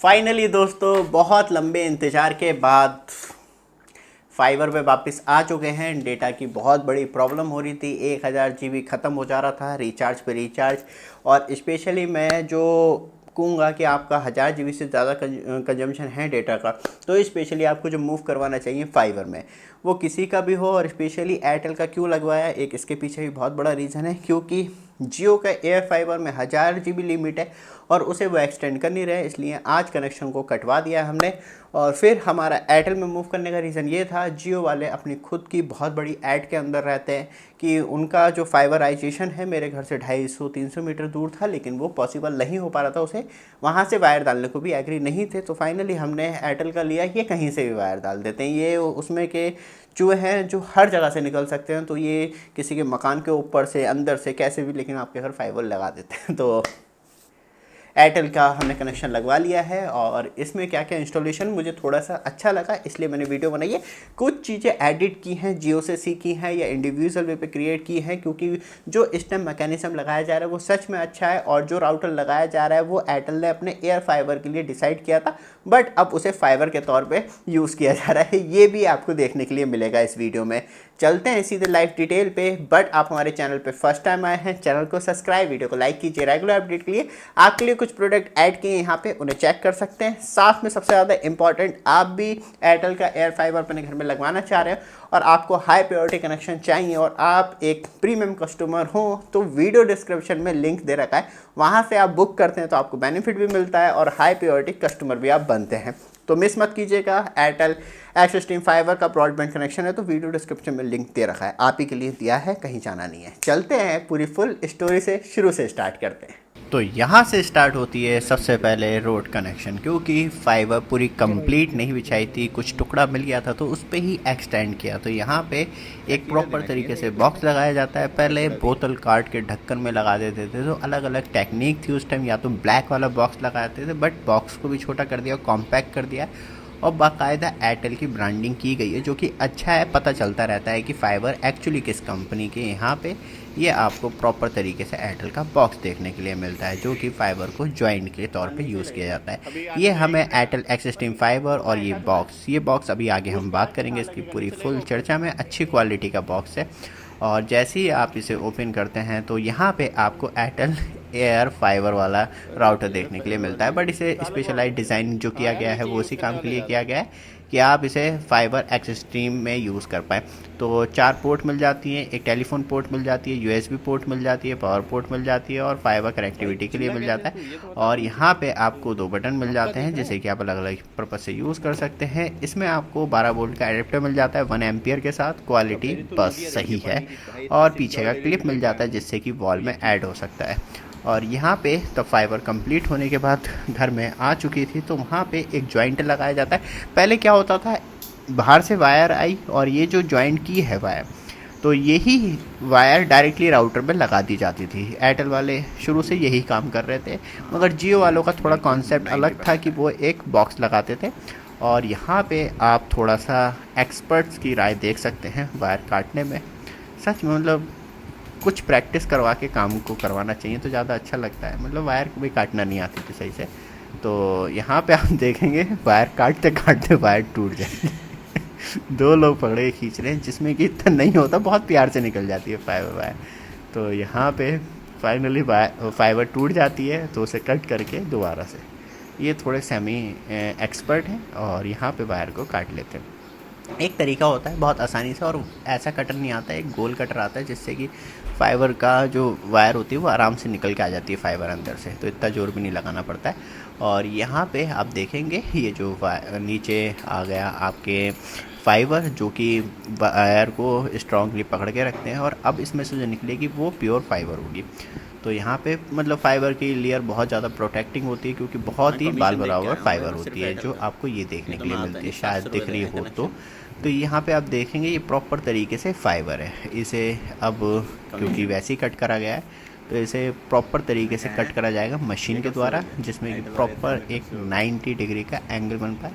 Finally दोस्तों, बहुत लंबे इंतज़ार के बाद फाइबर पे वापस आ चुके हैं। डेटा की बहुत बड़ी प्रॉब्लम हो रही थी, 1000 GB ख़त्म हो जा रहा था रिचार्ज पे रिचार्ज। और स्पेशली मैं जो कहूँगा कि आपका 1000 GB से ज़्यादा कंजम्पशन है डेटा का, तो स्पेशली आपको जो मूव करवाना चाहिए फाइबर में, वो किसी का भी हो। और स्पेशली एयरटेल का क्यों लगवाया, एक इसके पीछे भी बहुत बड़ा रीज़न है, क्योंकि जियो का एयर फाइबर में 1000 GB लिमिट है और उसे वो एक्सटेंड कर नहीं रहे, इसलिए आज कनेक्शन को कटवा दिया हमने। और फिर हमारा एयरटेल में मूव करने का रीज़न ये था, जियो वाले अपनी खुद की बहुत बड़ी ऐड के अंदर रहते हैं कि उनका जो फाइबराइजेशन है मेरे घर से 250-300 मीटर दूर था, लेकिन वो पॉसिबल नहीं हो पा रहा था, उसे वहाँ से वायर डालने को भी एग्री नहीं थे। तो फाइनली हमने एयरटेल का लिया, ये कहीं से भी वायर डाल देते हैं, ये उसमें के चूहे हैं जो हर जगह से निकल सकते हैं। तो ये किसी के मकान के ऊपर से, अंदर से, कैसे भी, लेकिन आपके घर फाइबर लगा देते हैं। तो एयरटेल का हमने कनेक्शन लगवा लिया है। और इसमें क्या क्या इंस्टॉलेशन मुझे थोड़ा सा अच्छा लगा, इसलिए मैंने वीडियो बनाई है। कुछ चीज़ें एडिट की हैं, जियो से सीखी हैं या इंडिविजुअल वे पे क्रिएट की हैं, क्योंकि जो इस टाइम मैकेनिज्म लगाया जा रहा है वो सच में अच्छा है। और जो राउटर लगाया जा रहा है वो एयरटेल ने अपने एयर फाइबर के लिए डिसाइड किया था, बट अब उसे फाइबर के तौर पर यूज़ किया जा रहा है। ये भी आपको देखने के लिए मिलेगा इस वीडियो में। चलते हैं सीधे लाइव डिटेल पे। बट आप हमारे चैनल पे फर्स्ट टाइम आए हैं, चैनल को सब्सक्राइब, वीडियो को लाइक कीजिए। रेगुलर अपडेट के लिए आपके लिए कुछ प्रोडक्ट ऐड किए यहाँ पे, उन्हें चेक कर सकते हैं। साथ में सबसे ज़्यादा इंपॉर्टेंट, आप भी एयरटेल का एयर फाइबर अपने घर में लगवाना चाह रहे हो और आपको हाई प्रायोरिटी कनेक्शन चाहिए और आप एक प्रीमियम कस्टमर हो, तो वीडियो डिस्क्रिप्शन में लिंक दे रखा है, वहाँ से आप बुक करते हैं तो आपको बेनिफिट भी मिलता है और हाई प्रायोरिटी कस्टमर भी आप बनते हैं। तो मिस मत कीजिएगा। एयरटेल एक्सिस स्ट्रीम फाइबर का ब्रॉडबैंड कनेक्शन है, तो वीडियो डिस्क्रिप्शन में लिंक दे रखा है, आप ही के लिए दिया है, कहीं जाना नहीं है। चलते हैं पूरी फुल स्टोरी से, शुरू से स्टार्ट करते हैं। तो यहाँ से स्टार्ट होती है सबसे पहले रोड कनेक्शन, क्योंकि फाइबर पूरी कंप्लीट नहीं बिछाई थी, कुछ टुकड़ा मिल गया था तो उस पर ही एक्सटेंड किया। तो यहाँ पे एक प्रॉपर तरीके से बॉक्स लगाया जाता है। पहले बोतल काट के ढक्कन में लगा देते थे, तो अलग अलग टेक्निक थी उस टाइम, या तो ब्लैक वाला बॉक्स लगाते थे, बट बॉक्स को भी छोटा कर दिया, कॉम्पैक्ट कर दिया और बाकायदा एयरटेल की ब्रांडिंग की गई है, जो कि अच्छा है। पता चलता रहता है कि फाइबर एक्चुअली किस कंपनी के। यहाँ पे ये आपको प्रॉपर तरीके से एयरटेल का बॉक्स देखने के लिए मिलता है, जो कि फाइबर को जॉइंट के तौर पे यूज़ किया जाता है। ये हमें एयरटेल एक्सिस स्ट्रीम फाइबर और ये बॉक्स अभी आगे हम बात करेंगे इसकी पूरी फुल चर्चा में। अच्छी क्वालिटी का बॉक्स है और जैसे ही आप इसे ओपन करते हैं तो यहाँ पे आपको एयरटेल एयर फाइबर वाला राउटर देखने के लिए मिलता है। बट इसे स्पेशलाइज डिज़ाइन जो किया गया है वो उसी काम के लिए किया गया है कि आप इसे फाइबर एक्सिस स्ट्रीम में यूज़ कर पाएँ। तो 4 पोर्ट मिल जाती हैं, एक टेलीफोन पोर्ट मिल जाती है, यूएसबी पोर्ट मिल जाती है, पावर पोर्ट मिल जाती है और फाइबर कनेक्टिविटी के लिए मिल जाता है। और यहाँ पे आपको 2 बटन मिल जाते हैं जिसे कि आप अलग अलग पर्पज़ से यूज़ कर सकते हैं। इसमें आपको 12 वोल्ट का एडेप्टर मिल जाता है 1 एम्पियर के साथ, क्वालिटी बस सही है। और पीछे का क्लिप मिल जाता है जिससे कि वॉल में ऐड हो सकता है। और यहाँ पे तब फाइबर कंप्लीट होने के बाद घर में आ चुकी थी, तो वहाँ पे एक जॉइंट लगाया जाता है। पहले क्या होता था, बाहर से वायर आई और ये जो जॉइंट की है वायर, तो यही वायर डायरेक्टली राउटर में लगा दी जाती थी। एयरटेल वाले शुरू से यही काम कर रहे थे, मगर जियो वालों का थोड़ा कॉन्सेप्ट अलग था कि वो एक बॉक्स लगाते थे। और यहाँ पे आप थोड़ा सा एक्सपर्ट्स की राय देख सकते हैं वायर काटने में। सच में मतलब कुछ प्रैक्टिस करवा के काम को करवाना चाहिए तो ज़्यादा अच्छा लगता है। मतलब वायर को भी काटना नहीं आती थी सही से, तो यहाँ पे आप देखेंगे वायर काटते काटते वायर टूट जाएगी। 2 लोग पकड़े खींच रहे हैं, जिसमें कि इतना नहीं होता, बहुत प्यार से निकल जाती है फाइबर वायर। तो यहाँ पे फाइनली फाइबर टूट जाती है, तो उसे कट करके दोबारा से, ये थोड़े सेमी एक्सपर्ट हैं और यहाँ पे वायर को काट लेते हैं। एक तरीका होता है बहुत आसानी से, और ऐसा कटर नहीं आता है, एक गोल कटर आता है जिससे कि फाइबर का जो वायर होती है वो आराम से निकल के आ जाती है फाइबर अंदर से, तो इतना जोर भी नहीं लगाना पड़ता है। और यहाँ पे आप देखेंगे ये जो नीचे आ गया आपके फाइबर, जो कि वायर को स्ट्रांगली पकड़ के रखते हैं, और अब इसमें से जो निकलेगी वो प्योर फाइबर होगी। तो यहाँ पे मतलब फाइबर की लेयर बहुत ज़्यादा प्रोटेक्टिंग होती है, क्योंकि बहुत ही बाल बराबर फाइबर होती है, जो आपको ये देखने के लिए मिलती है, शायद दिख रही हो तो यहाँ पे आप देखेंगे ये प्रॉपर तरीके से फाइबर है। इसे अब क्योंकि वैसे ही कट करा गया है तो इसे प्रॉपर तरीके से कट करा जाएगा मशीन के द्वारा, जिसमें कि प्रॉपर एक 90 डिग्री का एंगल बन पाए,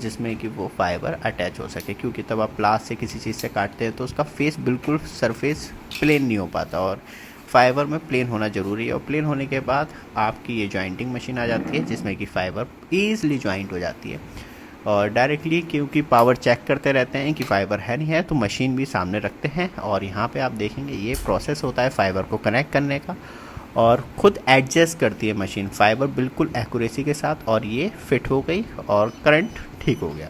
जिसमें कि वो फाइबर अटैच हो सके। क्योंकि तब आप प्लास से किसी चीज़ से काटते हैं तो उसका फेस बिल्कुल सरफेस प्लेन नहीं हो पाता, और फाइबर में प्लेन होना ज़रूरी है। और प्लेन होने के बाद आपकी ये जॉइंटिंग मशीन आ जाती है, जिसमें कि फाइबर ईज़िली जॉइंट हो जाती है। और डायरेक्टली क्योंकि पावर चेक करते रहते हैं कि फाइबर है नहीं है, तो मशीन भी सामने रखते हैं और यहाँ पे आप देखेंगे ये प्रोसेस होता है फाइबर को कनेक्ट करने का, और ख़ुद एडजस्ट करती है मशीन फाइबर बिल्कुल एक्यूरेसी के साथ, और ये फिट हो गई और करंट ठीक हो गया।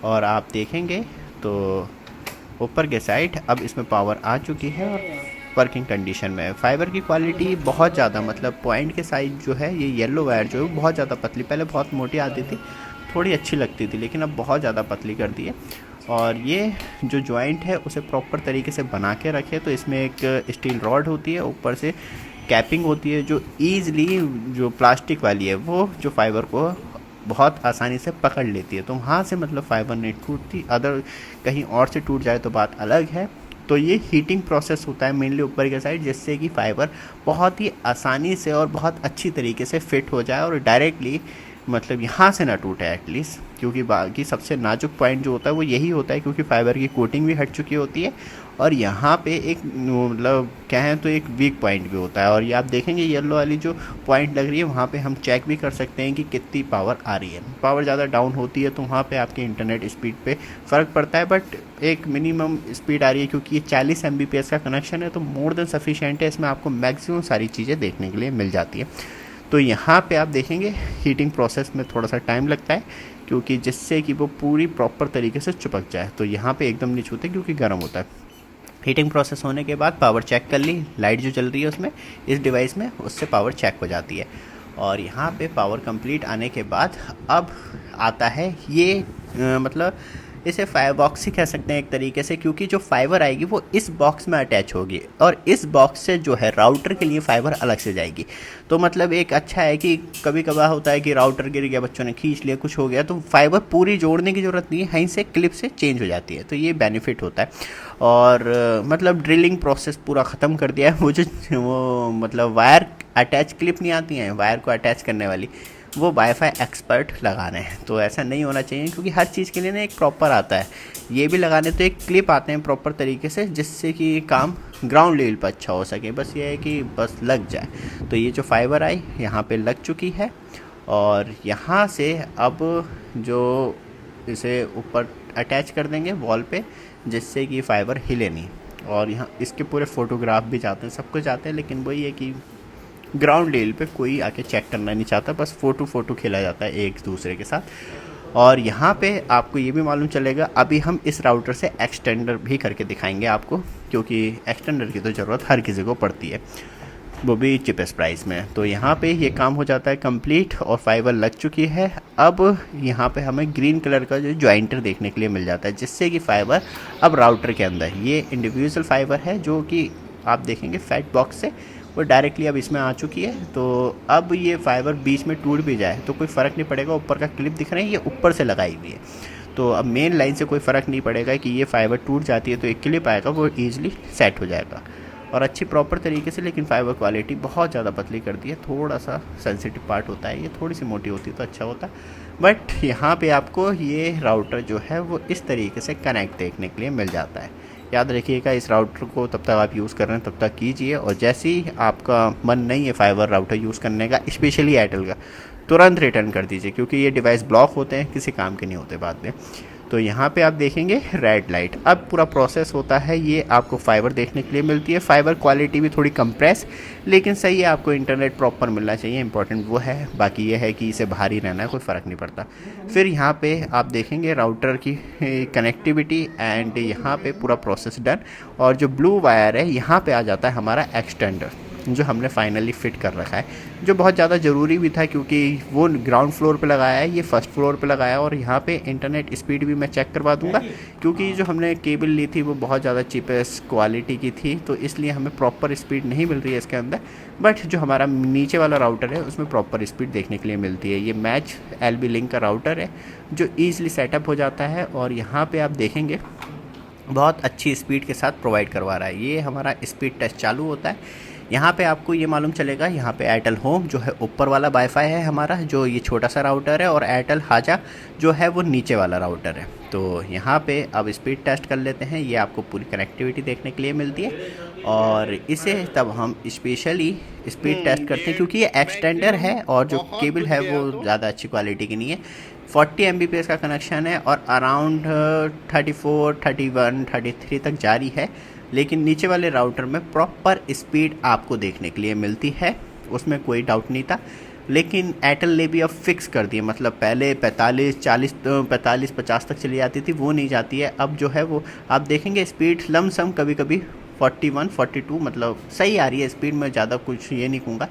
और आप देखेंगे तो ऊपर के साइड अब इसमें पावर आ चुकी है और वर्किंग कंडीशन में है। फाइबर की क्वालिटी बहुत ज़्यादा, मतलब पॉइंट के साइज जो है, ये येलो वायर जो है बहुत ज़्यादा पतली, पहले बहुत मोटी आती थी, थोड़ी अच्छी लगती थी, लेकिन अब बहुत ज़्यादा पतली कर दी है। और ये जो जॉइंट है उसे प्रॉपर तरीके से बना के रखे, तो इसमें एक स्टील रॉड होती है, ऊपर से कैपिंग होती है जो ईज़िली जो प्लास्टिक वाली है वो जो फाइबर को बहुत आसानी से पकड़ लेती है, तो वहाँ से मतलब फाइबर नहीं टूटती। अदर कहीं और से टूट जाए तो बात अलग है। तो ये हीटिंग प्रोसेस होता है मेनली ऊपर के साइड, जिससे कि फाइबर बहुत ही आसानी से और बहुत अच्छी तरीके से फिट हो जाए और डायरेक्टली मतलब यहाँ से ना टूटे एटलीस्ट। क्योंकि बाकी सबसे नाजुक पॉइंट जो होता है वो यही होता है, क्योंकि फाइबर की कोटिंग भी हट चुकी होती है और यहाँ पे एक मतलब कहें तो एक वीक पॉइंट भी होता है। और ये आप देखेंगे येलो वाली जो पॉइंट लग रही है वहाँ पे हम चेक भी कर सकते हैं कि कितनी पावर आ रही है। पावर ज़्यादा डाउन होती है तो वहाँ पे आपके इंटरनेट स्पीड पे फ़र्क पड़ता है, बट एक मिनिमम स्पीड आ रही है, क्योंकि ये 40 Mbps का कनेक्शन है तो मोर देन सफिशिएंट है। इसमें आपको मैक्सिमम सारी चीज़ें देखने के लिए मिल जाती है। तो यहाँ पे आप देखेंगे हीटिंग प्रोसेस में थोड़ा सा टाइम लगता है, क्योंकि जिससे कि वो पूरी प्रॉपर तरीके से चिपक जाए। तो यहाँ पे एकदम नहीं छूते क्योंकि गर्म होता है। हीटिंग प्रोसेस होने के बाद पावर चेक कर ली, लाइट जो चल रही है उसमें इस डिवाइस में उससे पावर चेक हो जाती है। और यहाँ पे पावर कंप्लीट आने के बाद अब आता है ये मतलब इसे फाइबर बॉक्स ही कह सकते हैं एक तरीके से, क्योंकि जो फाइबर आएगी वो इस बॉक्स में अटैच होगी और इस बॉक्स से जो है राउटर के लिए फाइबर अलग से जाएगी। तो मतलब एक अच्छा है कि कभी कभार होता है कि राउटर गिर गया, बच्चों ने खींच लिया, कुछ हो गया, तो फाइबर पूरी जोड़ने की ज़रूरत नहीं है, यहीं से क्लिप से चेंज हो जाती है। तो ये बेनिफिट होता है। और मतलब ड्रिलिंग प्रोसेस पूरा ख़त्म कर दिया है। वो मतलब वायर अटैच क्लिप नहीं आती हैं वायर को अटैच करने वाली, वो वाईफाई एक्सपर्ट लगाने हैं। तो ऐसा नहीं होना चाहिए, क्योंकि हर चीज़ के लिए ना एक प्रॉपर आता है। ये भी लगाने तो एक क्लिप आते हैं प्रॉपर तरीके से, जिससे कि काम ग्राउंड लेवल पर अच्छा हो सके। बस ये है कि बस लग जाए। तो ये जो फाइबर आई यहाँ पे लग चुकी है, और यहाँ से अब जो इसे ऊपर अटैच कर देंगे वॉल पे, जिससे कि फाइबर हिले नहीं। और यहाँ इसके पूरे फ़ोटोग्राफ भी जाते हैं, सब कुछ जाते हैं, लेकिन वही है कि ग्राउंड लेवल पे कोई आके चेक करना नहीं चाहता, बस फ़ोटो खेला जाता है एक दूसरे के साथ। और यहाँ पे आपको ये भी मालूम चलेगा, अभी हम इस राउटर से एक्सटेंडर भी करके दिखाएंगे आपको, क्योंकि एक्सटेंडर की तो ज़रूरत हर किसी को पड़ती है, वो भी चिपेस्ट प्राइस में। तो यहाँ पे ये काम हो जाता है कंप्लीट और फाइबर लग चुकी है। अब यहाँ पे हमें ग्रीन कलर का जो जॉइंटर देखने के लिए मिल जाता है, जिससे कि फाइबर अब राउटर के अंदर, ये इंडिविजुअल फाइबर है जो कि आप देखेंगे फैट बॉक्स से वो डायरेक्टली अब इसमें आ चुकी है। तो अब ये फाइबर बीच में टूट भी जाए तो कोई फ़र्क नहीं पड़ेगा। ऊपर का क्लिप दिख रहे हैं, ये ऊपर से लगाई हुई है, तो अब मेन लाइन से कोई फ़र्क नहीं पड़ेगा कि ये फाइबर टूट जाती है तो एक क्लिप आएगा, वो ईजिली सेट हो जाएगा और अच्छी प्रॉपर तरीके से। लेकिन फाइबर क्वालिटी बहुत ज़्यादा पतली कर दी है, थोड़ा सा सेंसिटिव पार्ट होता है, ये थोड़ी सी मोटी होती तो अच्छा होता। बट यहाँ पे आपको ये राउटर जो है वो इस तरीके से कनेक्ट देखने के लिए मिल जाता है। याद रखिएगा, इस राउटर को तब तक आप यूज़ कर रहे हैं तब तक कीजिए, और जैसे ही आपका मन नहीं है फाइबर राउटर यूज़ करने का, स्पेशली एयरटेल का, तुरंत रिटर्न कर दीजिए, क्योंकि ये डिवाइस ब्लॉक होते हैं, किसी काम के नहीं होते बाद में। तो यहाँ पे आप देखेंगे रेड लाइट, अब पूरा प्रोसेस होता है। ये आपको फाइबर देखने के लिए मिलती है। फाइबर क्वालिटी भी थोड़ी कंप्रेस, लेकिन सही है, आपको इंटरनेट प्रॉपर मिलना चाहिए, इंपॉर्टेंट वो है। बाकी ये है कि इसे बाहर ही रहना है, कोई फ़र्क नहीं पड़ता। फिर यहाँ पे आप देखेंगे राउटर की कनेक्टिविटी, एंड यहाँ पे पूरा प्रोसेस डन। और जो ब्लू वायर है यहाँ पे आ जाता है हमारा एक्सटेंडर, जो हमने फाइनली फिट कर रखा है, जो बहुत ज़्यादा ज़रूरी भी था, क्योंकि वो ग्राउंड फ्लोर पे लगाया है, ये फर्स्ट फ्लोर पे लगाया है। और यहाँ पे इंटरनेट स्पीड भी मैं चेक करवा दूंगा, क्योंकि जो हमने केबल ली थी वो बहुत ज़्यादा चीपेस्ट क्वालिटी की थी, तो इसलिए हमें प्रॉपर स्पीड नहीं मिल रही है इसके अंदर। बट जो हमारा नीचे वाला राउटर है उसमें प्रॉपर स्पीड देखने के लिए मिलती है। ये मैच LB लिंक का राउटर है जो ईज़िली सेटअप हो जाता है, और यहाँ पर आप देखेंगे बहुत अच्छी स्पीड के साथ प्रोवाइड करवा रहा है। ये हमारा स्पीड टेस्ट चालू होता है। यहाँ पे आपको ये मालूम चलेगा, यहाँ पे एयरटेल होम जो है ऊपर वाला वाईफाई है हमारा, जो ये छोटा सा राउटर है, और एयरटेल हाजा जो है वो नीचे वाला राउटर है। तो यहाँ पे अब स्पीड टेस्ट कर लेते हैं। ये आपको पूरी कनेक्टिविटी देखने के लिए मिलती है, और इसे तब हम स्पेशली स्पीड टेस्ट करते हैं, क्योंकि ये एक्सटेंडर है और जो केबल है वो ज़्यादा अच्छी क्वालिटी की नहीं है। 40 Mbps का कनेक्शन है और अराउंड 34, 31, 33 तक जारी है, लेकिन नीचे वाले राउटर में प्रॉपर स्पीड आपको देखने के लिए मिलती है, उसमें कोई डाउट नहीं था। लेकिन एयरटेल ने भी अब फिक्स कर दिया, मतलब पहले 45-50 तक चली जाती थी, वो नहीं जाती है अब। जो है वो आप देखेंगे स्पीड लमसम कभी कभी 41, 42 मतलब सही आ रही है स्पीड में, ज़्यादा कुछ ये नहीं कहूँगा।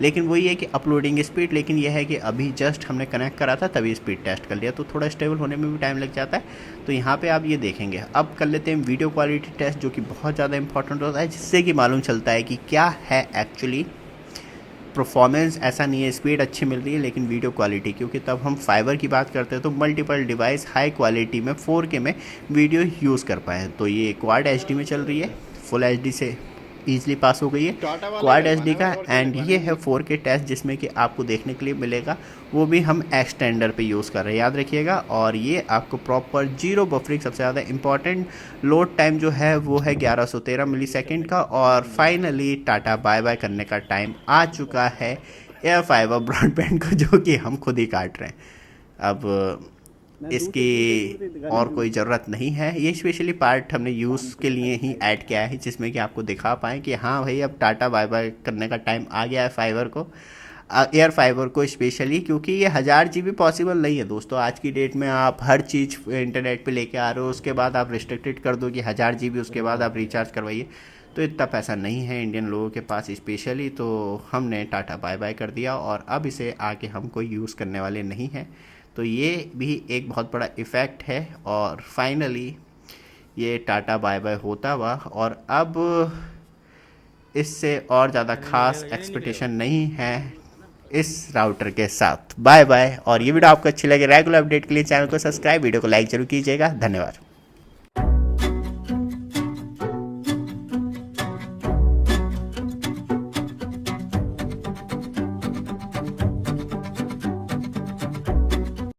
लेकिन वही है कि अपलोडिंग स्पीड, लेकिन यह है कि अभी जस्ट हमने कनेक्ट करा था तभी स्पीड टेस्ट कर लिया, तो थोड़ा स्टेबल होने में भी टाइम लग जाता है। तो यहाँ पे आप ये देखेंगे। अब कर लेते हैं वीडियो क्वालिटी टेस्ट, जो कि बहुत ज़्यादा इंपॉर्टेंट होता है, जिससे कि मालूम चलता है कि क्या है एक्चुअली परफॉर्मेंस। ऐसा नहीं है स्पीड अच्छी मिल रही है लेकिन वीडियो क्वालिटी, क्योंकि तब हम फाइबर की बात करते हैं तो मल्टीपल डिवाइस हाई क्वालिटी में 4K में वीडियो यूज़ कर पाए। तो ये क्वाड HD में चल रही है, फुल HD से ईजिली पास हो गई है क्वाड HD का। एंड ये है 4K टेस्ट, जिसमें कि आपको देखने के लिए मिलेगा, वो भी हम एक्सटेंडर पे यूज़ कर रहे हैं, याद रखिएगा। और ये आपको प्रॉपर जीरो बफरिंग, सबसे ज़्यादा इंपॉर्टेंट लोड टाइम जो है वो है 1113 मिलीसेकंड का। और फाइनली टाटा बाय बाय करने का टाइम आ चुका है एयर फाइबर ब्रॉडबैंड को, जो कि हम खुद ही काट रहे हैं। अब इसकी और कोई ज़रूरत नहीं है, ये स्पेशली पार्ट हमने यूज़ के लिए ही ऐड किया है, जिसमें कि आपको दिखा पाएँ कि हाँ भाई अब टाटा बाय बाय करने का टाइम आ गया है फाइबर को, एयर फाइबर को स्पेशली, क्योंकि ये 1000 GB पॉसिबल नहीं है दोस्तों। आज की डेट में आप हर चीज़ इंटरनेट पे लेके आ रहे हो, उसके बाद आप रिस्ट्रिक्टेड कर दो कि 1000 GB, उसके बाद आप रिचार्ज करवाइए, तो इतना पैसा नहीं है इंडियन लोगों के पास स्पेशली। तो हमने टाटा बाय बाय कर दिया और अब इसे आके हम कोई यूज़ करने वाले नहीं हैं। तो ये भी एक बहुत बड़ा इफ़ेक्ट है। और फाइनली ये टाटा बाय बाय होता हुआ, और अब इससे और ज़्यादा खास एक्सपेक्टेशन नहीं है इस राउटर के साथ। Bye bye. और ये वीडियो आपको अच्छी लगे, रेगुलर अपडेट के लिए चैनल को सब्सक्राइब, वीडियो को लाइक जरूर कीजिएगा। धन्यवाद।